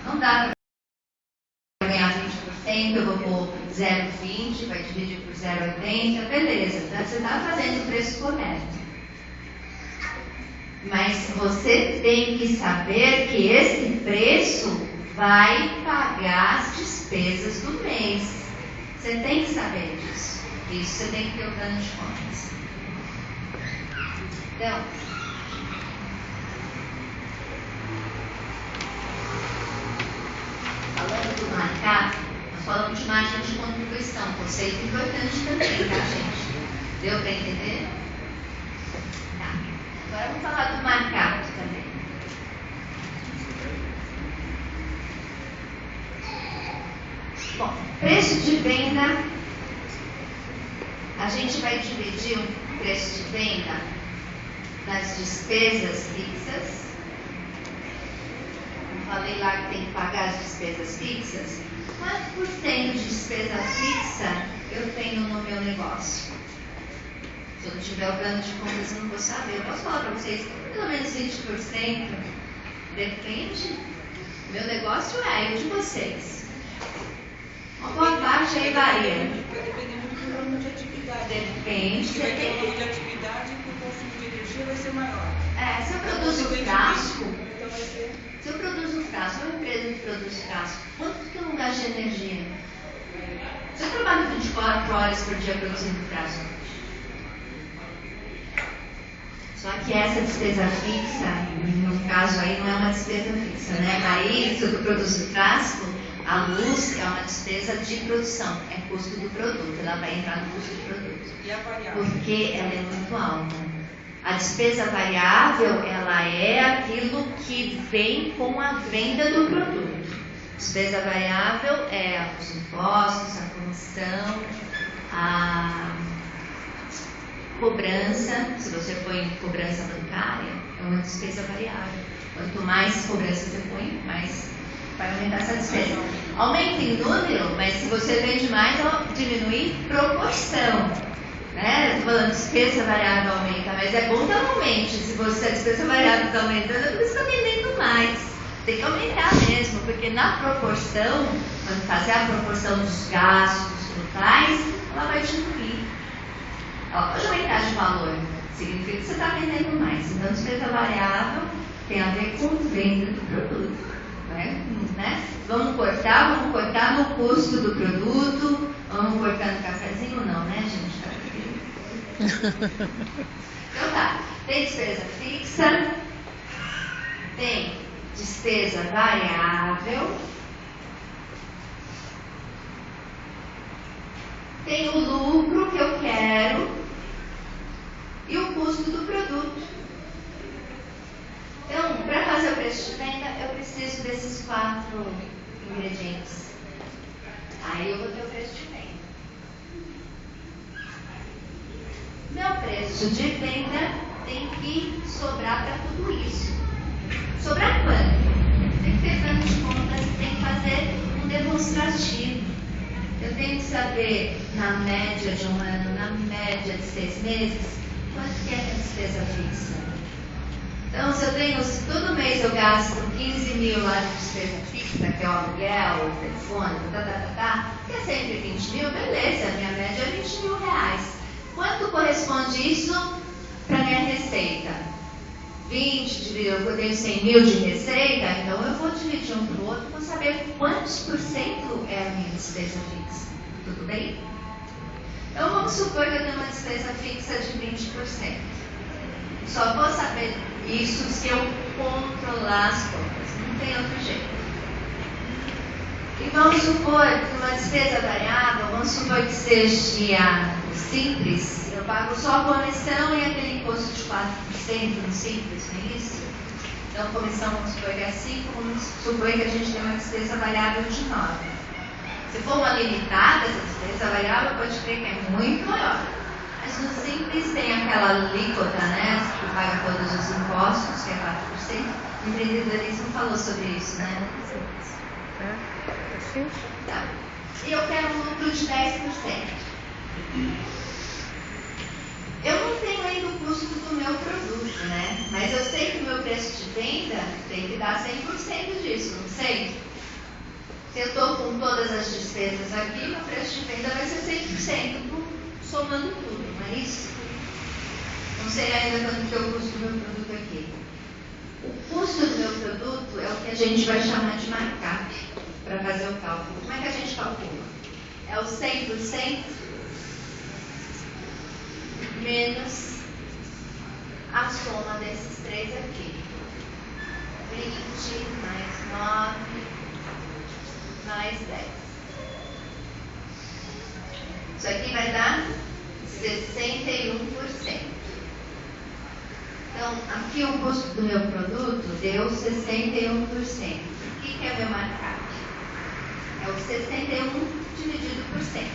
Não dá para ganhar 20%, eu vou pôr 0,20, vai dividir por 0,80, beleza, você está fazendo o preço correto. Mas você tem que saber que esse preço vai pagar as despesas do mês. Você tem que saber disso. Isso você tem que ter o plano de contas. Então, falando do markup, nós falamos de margem de contribuição, conceito importante também, tá, gente? Deu para entender? Tá. Agora vamos falar do markup também. Bom, preço de venda, a gente vai dividir o preço de venda nas despesas fixas. Eu falei lá que tem que pagar as despesas fixas. Quanto por cento de despesa fixa eu tenho no meu negócio? Se eu não tiver o plano de contas, eu não vou saber. Eu posso falar para vocês, pelo menos 20%. Depende. Meu negócio é o de vocês. Uma boa parte aí varia. Depende muito do volume de atividade. Depende. Se vai ter um volume de atividade, o consumo de energia vai ser maior. Se eu produzo frasco, Então vai ser... se eu produzo frasco, uma empresa que produz frasco, quanto que eu não gasto de energia? Se eu trabalho 24 horas por dia produzindo frasco, só que essa despesa fixa, no caso aí, não é uma despesa fixa, né? Aí, se eu produzo frasco, a luz é uma despesa de produção, é custo do produto, ela vai entrar no custo do produto. E a variável? Porque ela é muito alta. A despesa variável, ela é aquilo que vem com a venda do produto. Despesa variável é os impostos, a comissão, a cobrança. Se você põe cobrança bancária, é uma despesa variável. Quanto mais cobrança você põe, mais vai aumentar essa despesa. Aumenta em número, mas se você vende mais, diminui proporção. Né? Estou falando despesa variável aumenta, mas é bom que ela aumente. Se a despesa variável está aumentando, é porque você está vendendo mais. Tem que aumentar mesmo, porque na proporção, quando fazer a proporção dos gastos totais, ela vai diminuir. Ela pode aumentar de valor, significa que você está vendendo mais. Então, despesa variável tem a ver com venda do produto. Né? Vamos cortar no custo do produto, vamos cortar no cafezinho, não, né, gente? Então tá, tem despesa fixa, tem despesa variável, tem o lucro que eu quero e o custo do produto. Então, para fazer o preço de venda, eu preciso desses 4 ingredientes. Aí eu vou ter o preço de venda. Meu preço de venda tem que sobrar para tudo isso. Sobrar quanto? Tem que ter plano de contas, tem que fazer um demonstrativo. Eu tenho que saber, na média de um ano, na média de 6 meses, quanto que é a despesa fixa. Então, se todo mês eu gasto 15 mil lá de despesa fixa, que é o aluguel, o telefone, que é sempre 20 mil, beleza, a minha média é 20 mil reais. Quanto corresponde isso para minha receita? 20, eu tenho 100 mil de receita, então eu vou dividir um para o outro para saber quantos por cento é a minha despesa fixa. Tudo bem? Então, vamos supor que eu tenho uma despesa fixa de 20%. Só vou saber isso se eu controlar as contas. Não tem outro jeito. E vamos supor que uma despesa variável, vamos supor que seja simples, eu pago só a comissão e aquele imposto de 4% no simples, não é isso? Então, comissão, vamos supor que é 5, vamos supor que a gente tem uma despesa variável de 9. Se for uma limitada, essa despesa variável pode crer que é muito maior. Mas no simples tem aquela alíquota, né, que paga todos os impostos, que é 4%. O empreendedorismo falou sobre isso, né? Assim? Tá. E eu quero um lucro de 10%. Eu não tenho ainda o custo do meu produto, né? Mas eu sei que o meu preço de venda tem que dar 100% disso, não sei? Se eu estou com todas as despesas aqui, meu preço de venda vai ser 100%, somando tudo, não é isso? Não sei ainda quanto que é o custo do meu produto aqui. O custo do meu produto é o que a gente vai chamar de markup, para fazer o cálculo. Como é que a gente calcula? É o 100% menos a soma desses três aqui. 20 mais 9 mais 10. Isso aqui vai dar 61%. Então, aqui o custo do meu produto deu 61%. O que é o meu markup? É o 61 dividido por 100, 61%,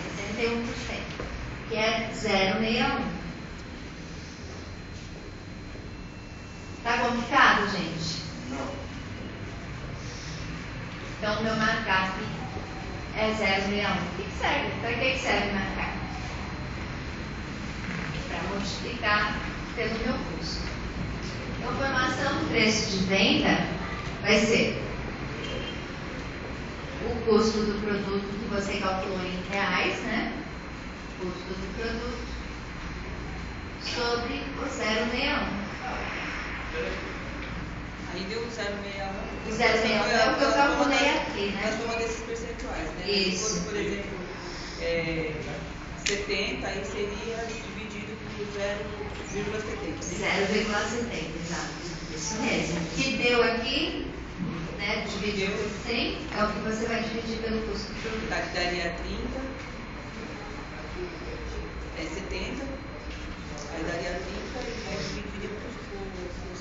que é 0,61. Tá complicado, gente? Não. Então, o meu markup é 0,61. O que serve? Para que serve o markup? Para multiplicar pelo meu custo. Então, a formação do preço de venda vai ser o custo do produto que você calculou em reais, né? Custo do produto sobre o 0,61. Aí deu 0,61. O 0,61 é o que eu calculei aqui, né? A soma desses percentuais, né? Isso. Se fosse, por exemplo, 70, aí seria dividido por 0,70. 0,70, exato. Isso mesmo. O que deu aqui, né? Dividido por 100, é o que você vai dividir pelo custo do produto. Tá, que daria 30, 70, aí daria 30 e aí dividiria por 0,70.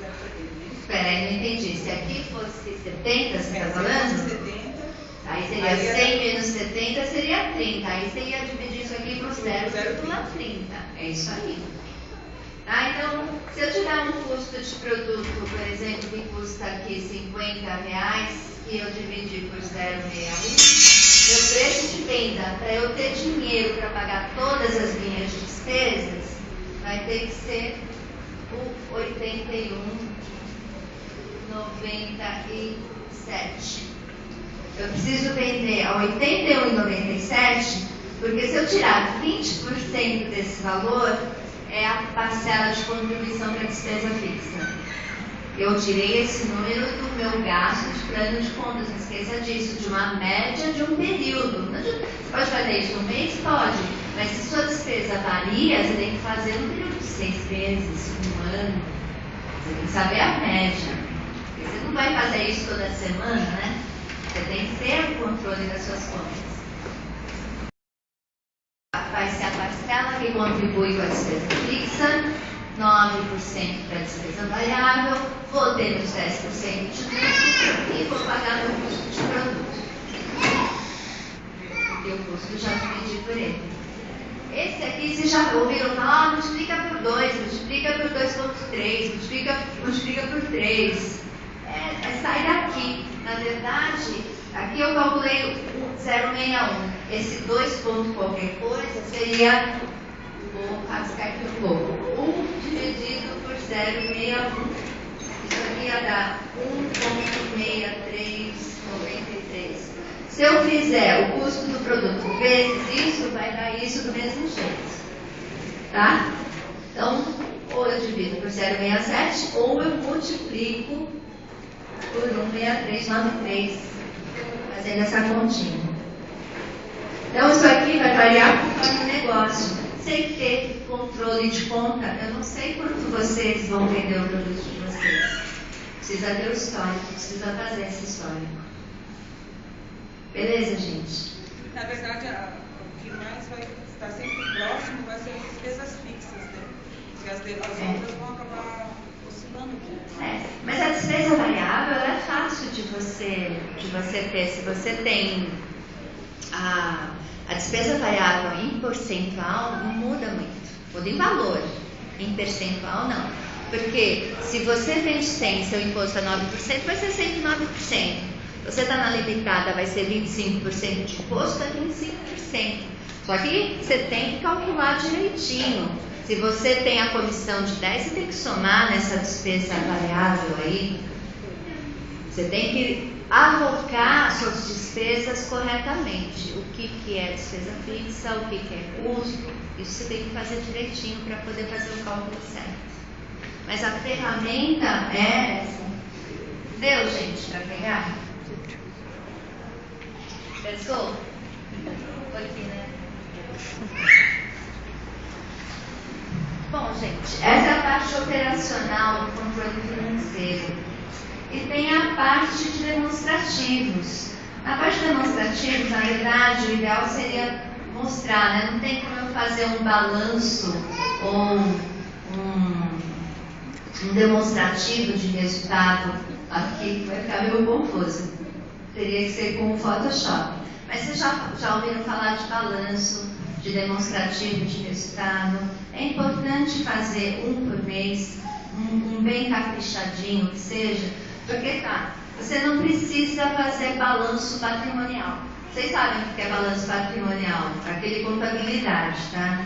Espera aí, não entendi. Se aqui fosse 70, você está falando? 70. Aí seria 100 menos 70, seria 30. Aí você ia dividir isso aqui por 0,30. É isso aí. Tá? Então, se eu tiver um custo de produto, por exemplo, que custa aqui R$50, que eu dividi por 0,61, meu preço de venda, para eu ter dinheiro para pagar todas as minhas despesas, vai ter que ser o 81,97. Eu preciso vender a 81,97, porque se eu tirar 20% desse valor, é a parcela de contribuição para despesa fixa. Eu tirei esse número do meu gasto de plano de contas, não esqueça disso, de uma média de um período. Você pode fazer isso no mês? Pode, mas se sua despesa varia, você tem que fazer no período de 6 meses, um ano. Você tem que saber a média. Porque você não vai fazer isso toda semana, né? Você tem que ter o controle das suas contas. Vai ser a parcela que contribui com a despesa fixa, 9% para a despesa variável, vou ter os 10% de lucro e vou pagar meu custo de produto. Porque o custo já dividi por ele. Esse aqui vocês já ouviram falar, multiplica por 2, multiplica por 2,3, multiplica por 3. Sai daqui. Na verdade, aqui eu calculei o 0,61. Esse 2 ponto qualquer coisa seria, vou rascar aqui um pouco, 1 dividido por 0,61. Isso aqui ia dar 1,6393. Se eu fizer o custo do produto vezes isso, vai dar isso do mesmo jeito. Tá? Então, ou eu divido por 0,67 ou eu multiplico por 1,6393, fazendo essa continha. Então, isso aqui vai variar conforme o negócio. Sem ter controle de conta, eu não sei quanto vocês vão vender o produto de vocês. Precisa ter o histórico, precisa fazer esse histórico. Beleza, gente? Na verdade, o que mais vai estar sempre próximo vai ser as despesas fixas, né? Porque as outras vão acabar oscilando um pouco. Mas a despesa variável é fácil de você ter. Se você tem a despesa variável em percentual não muda muito, muda em valor, em percentual não. Porque se você vende 100 e seu imposto é 9%, vai ser 109%. Você está na limitada, vai ser 25% de imposto, é 25%. Só que você tem que calcular direitinho. Se você tem a comissão de 10, você tem que somar nessa despesa variável aí. Você tem que alocar suas despesas corretamente. O que é despesa fixa, o que é custo. Isso você tem que fazer direitinho para poder fazer o cálculo certo. Mas a ferramenta é essa. Deu, gente, para pegar? Pessoal? Foi aqui, né? Bom, gente, essa é a parte operacional do controle financeiro. E tem a parte de demonstrativos. Na parte de demonstrativos, na verdade, o ideal seria mostrar, né? Não tem como eu fazer um balanço ou um demonstrativo de resultado aqui, que vai ficar meio confuso. Teria que ser com o Photoshop. Mas vocês já ouviram falar de balanço, de demonstrativo de resultado? É importante fazer um por mês, um bem caprichadinho que seja, porque você não precisa fazer balanço patrimonial. Vocês sabem o que é balanço patrimonial? Aquele contabilidade, tá?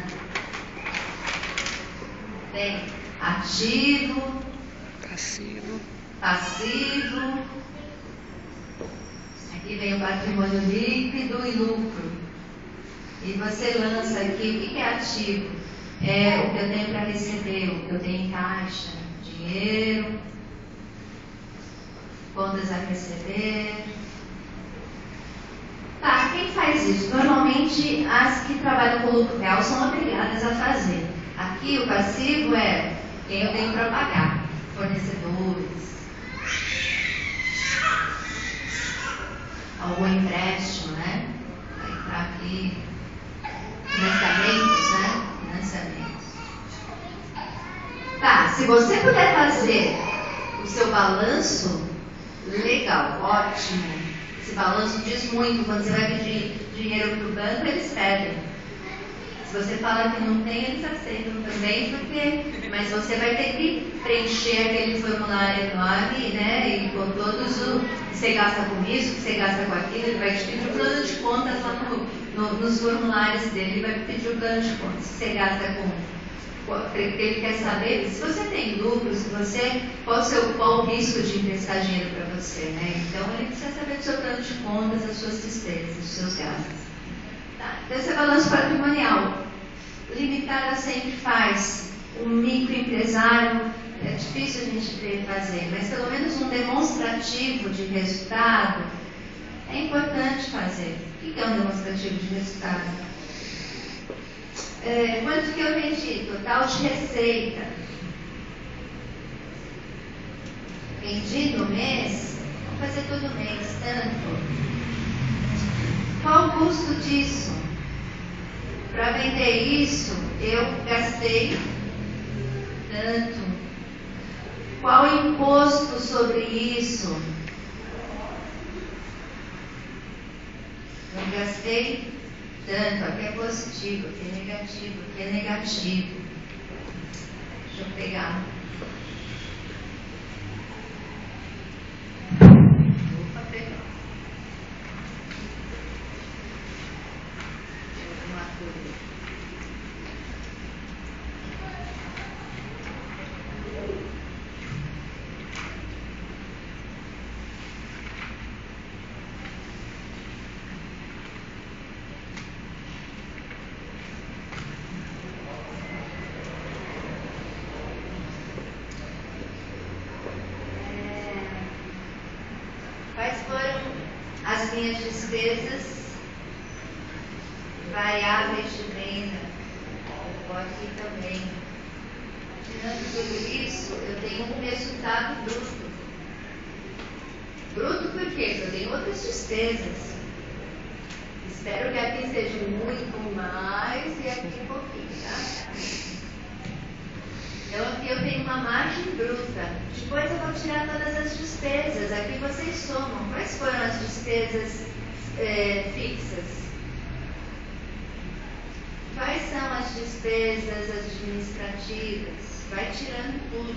Tem ativo, passivo. Aqui vem o patrimônio líquido e lucro. E você lança aqui, o que é ativo? É o que eu tenho para receber, o que eu tenho em caixa, dinheiro, contas a receber. Tá, quem faz isso? Normalmente as que trabalham com lucro real são obrigadas a fazer. Aqui o passivo é quem eu tenho para pagar, fornecedores, algum empréstimo, né? Vai entrar aqui, financiamentos, né? Financiamentos. Tá, se você puder fazer o seu balanço, legal, ótimo. Esse balanço diz muito. Quando você vai pedir dinheiro para o banco, eles pedem. Se você fala que não tem, eles aceitam também, mas você vai ter que preencher aquele formulário enorme, né? E com todos que você gasta com isso, que você gasta com aquilo, ele vai te pedir o plano de contas lá nos formulários dele, ele vai pedir o plano de contas. Se você gasta ele quer saber se você tem lucro, qual o risco de emprestar dinheiro para você, né? Então ele precisa saber do seu plano de contas, das suas despesas, dos seus gastos. Tá? Então esse é balanço patrimonial. Limitada sempre faz. Um microempresário é difícil a gente fazer, mas pelo menos um demonstrativo de resultado é importante fazer. O que é um demonstrativo de resultado? Quanto que eu vendi? Total de receita. Vendi no mês? Vamos fazer todo mês, tanto. Qual o custo disso? Para vender isso, eu gastei tanto. Qual o imposto sobre isso? Eu gastei tanto, aqui é positivo, aqui é negativo, aqui é negativo. Deixa eu pegar. Opa, pegar. Uma coisa. Quais foram as minhas despesas variáveis de renda? Vou aqui também. Tirando tudo isso, eu tenho um resultado bruto. Bruto por quê? Porque eu tenho outras despesas. Espero que aqui seja muito mais e aqui um pouquinho, tá? Então aqui eu tenho uma margem bruta. Depois eu vou tirar todas as despesas. Aqui vocês somam. Quais foram as despesas fixas. Quais são as despesas administrativas? Vai tirando tudo.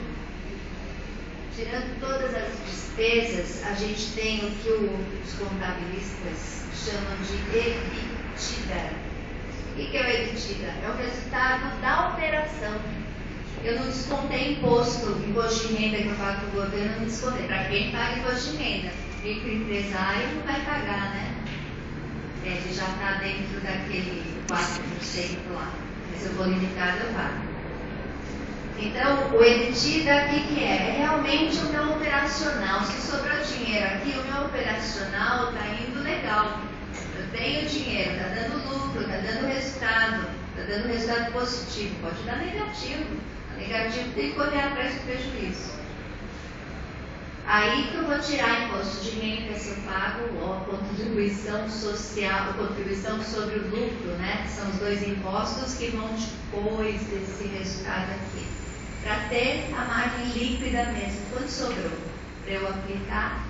Tirando todas as despesas, a gente tem o que os contabilistas chamam de EBITDA. O que é o EBITDA? É o resultado da operação. Eu não descontei imposto de renda que eu pago para o governo, eu não descontei. Para quem paga imposto de renda, microempresário não vai pagar, né? Ele já está dentro daquele 4% lá. Mas se eu for limitado, eu pago. Então, o EBITDA, o que é? É realmente o meu operacional. Se sobrou dinheiro aqui, o meu operacional está indo legal. Eu tenho dinheiro, está dando lucro, está dando resultado positivo. Pode dar negativo. A negativo tem que correr atrás do prejuízo. Aí que eu vou tirar imposto de renda se eu pago a contribuição social, a contribuição sobre o lucro, né? São os dois impostos que vão depois desse resultado aqui. Para ter a margem líquida mesmo, quanto sobrou? Para eu aplicar,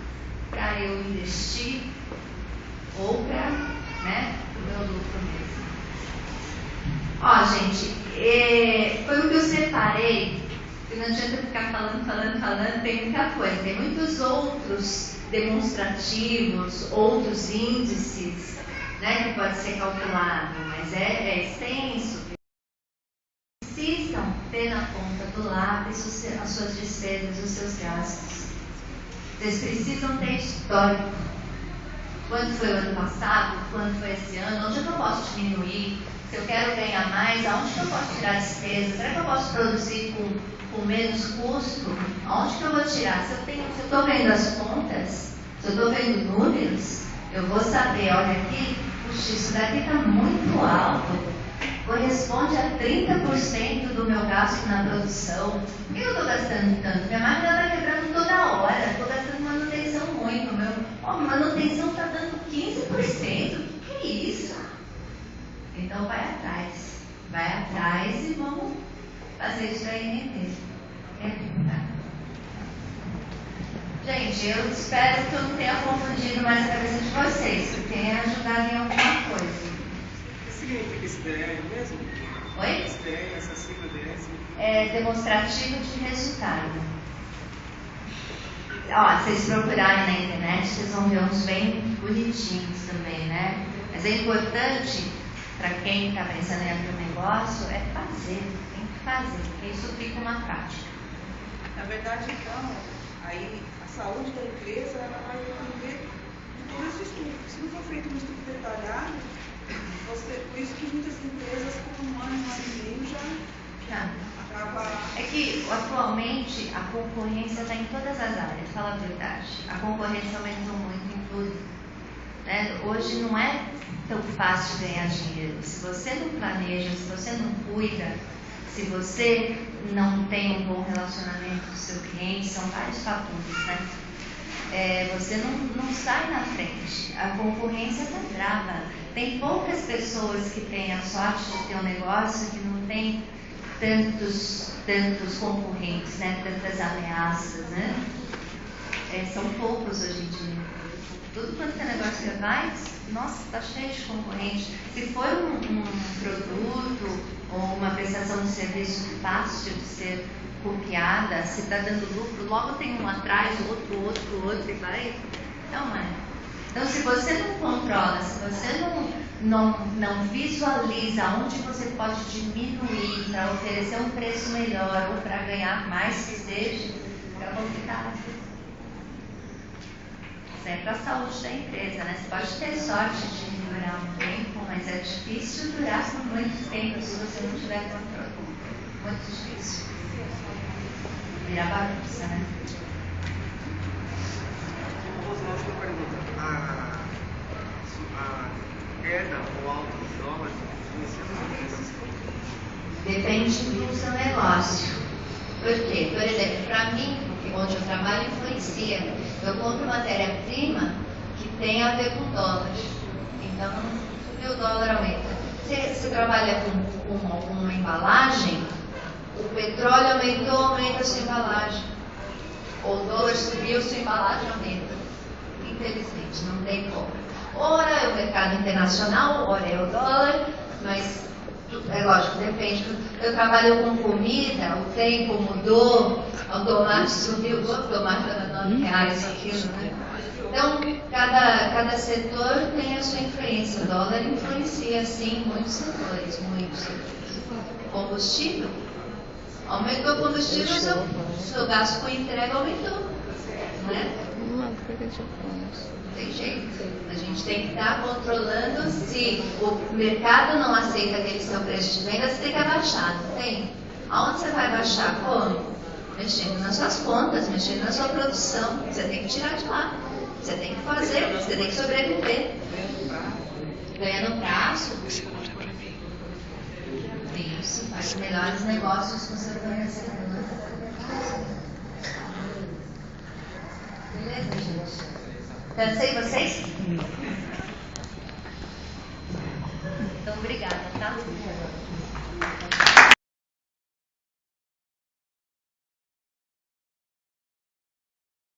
para eu investir ou para, né, o meu lucro mesmo. Ó, gente, foi o que eu separei. Não adianta ficar falando, tem muita coisa. Tem muitos outros demonstrativos, outros índices, né, que pode ser calculado, mas é extenso. Precisam ter na ponta do lápis as suas despesas, os seus gastos. Vocês precisam ter histórico. Quanto foi o ano passado? Quanto foi esse ano? Onde é que eu posso diminuir? Se eu quero ganhar mais, aonde que eu posso tirar despesa? Será que eu posso produzir com menos custo? Aonde que eu vou tirar? Se eu estou vendo as contas, se eu estou vendo números, eu vou saber, olha aqui, puxa, isso daqui está muito alto. Corresponde a 30% do meu gasto na produção. Por que eu estou gastando tanto? Minha máquina está quebrando toda hora. Estou gastando manutenção muito. Manutenção está dando 15%. O que é isso? Então vai atrás. Vai atrás e vamos fazer isso aí render. Gente, eu espero que eu não tenha confundido mais a cabeça de vocês, que tenha ajudado em alguma coisa. O que significa esse DRE mesmo? Oi? Esse DRE, essa sigla DRE? É demonstrativo de resultado. Ó, se vocês procurarem na internet, vocês vão ver uns bem bonitinhos também, né? Mas é importante, para quem está pensando em abrir um negócio, é fazer, tem que fazer, porque isso fica uma prática. Na verdade, então, aí a saúde da empresa, ela vai depender de todo esse estudo. Se não for feito um estudo detalhado, por isso que muitas empresas com um ano e meio já acaba... É que atualmente a concorrência está em todas as áreas, fala a verdade. A concorrência aumentou muito em tudo. Né? Hoje não é tão fácil ganhar dinheiro. Se você não planeja, se você não cuida, se você não tem um bom relacionamento com o seu cliente, são vários fatores, né? Você não sai na frente. A concorrência está brava. Tem poucas pessoas que têm a sorte de ter um negócio que não tem tantos concorrentes, né? Tantas ameaças, né? São poucos hoje em dia. Tudo quanto é negócio que vai, nossa, está cheio de concorrente. Se for um produto ou uma prestação de serviço fácil de ser copiada, se está dando lucro, logo tem um atrás, outro e vai. Então, se você não controla, se você não visualiza onde você pode diminuir para oferecer um preço melhor ou para ganhar mais que seja, fica complicado. Isso é para a saúde da empresa, né? Você pode ter sorte de durar um tempo, mas é difícil durar por muito tempo se você não tiver controle. Muito difícil. Virar bagunça, né? Vou fazer uma última pergunta. A queda ou alta dos dólares influencia nas empresas? Depende do seu negócio. Por quê? Por exemplo, para mim, onde eu trabalho, influencia. Eu compro matéria-prima que tem a ver com dólar. Então, se o dólar aumenta. Se você trabalha com uma embalagem, o petróleo aumentou, aumenta a sua embalagem. Ou o dólar subiu, sua embalagem aumenta. Infelizmente, não tem como. Ora é o mercado internacional, ora é o dólar, mas é lógico, depende. Eu trabalho com comida, o tempo mudou, o tomate subiu, o tomate era R$9 o quilo, né? Então, cada setor tem a sua influência. O dólar influencia, sim, muitos setores, muitos. Combustível. Aumentou o combustível, seu gasto com entrega aumentou. Né? Não tem jeito. A gente tem que estar controlando. Se o mercado não aceita aquele seu preço de venda, você tem que abaixar, não tem? Aonde você vai baixar? Como? Mexendo nas suas contas, mexendo na sua produção. Você tem que tirar de lá. Você tem que fazer, você tem que sobreviver. Ganhando prazo. Isso, faz melhores negócios com o seu fornecedor. Beleza, gente? Cansei vocês? Então, obrigada, tá?